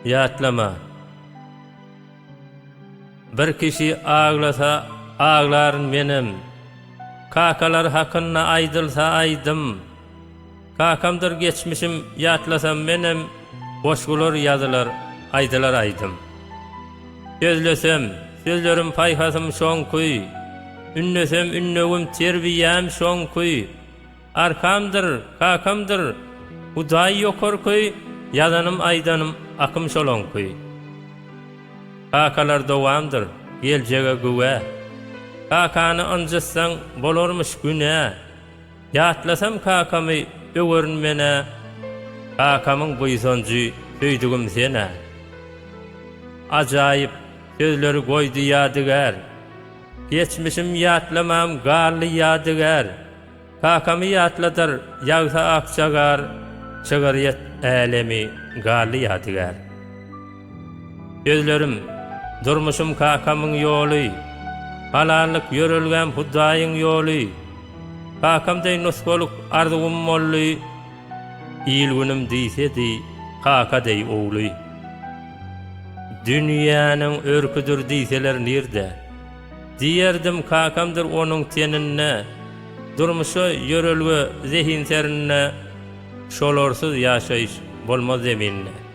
Yatlama. Bir kişi ağlasa ağların menem. Kakalar hakkında aydılsa aydım. Kakamdır geçmişim yatlasam menem. Boşgulur yazılar aydılar aydım. Sözlesem sözlerim payhasım şonkuy. Ünlesem ünlögüm terbiyem şonkuy. Arkamdır kakamdır uday yokorkuy. Yazanım aydanım akım şolonkuy. Kakalar dowamdır geljege güwe. Kakany anjatsaň bolarmyş güne. Yatlasam kakamı öwürmene. Kakamyň buýsanjy söýdügüm sene. Ajaýyp sözleri goýdy ýadygar. Geçmişim ýatlamam garly ýadygar. Kakamı ýatladyr ýagsa akçagar. Çygaryat älemi garly ýadygar. Sözlerim durmuşum kakamyň ýoly. Halallyk ýörelgen Hudaýyň ýoly. Kakamdaý nusgoluk arzugum molly. İlgünüm diýsedi kakadaý owly. Dünýäniň örküdür diýseler nirde? Diýerdim kakamdyr onuň tenine. Durmuşa ýörelge zehin serine. Şolarsyz ýaşaýyş bolmaz eminne.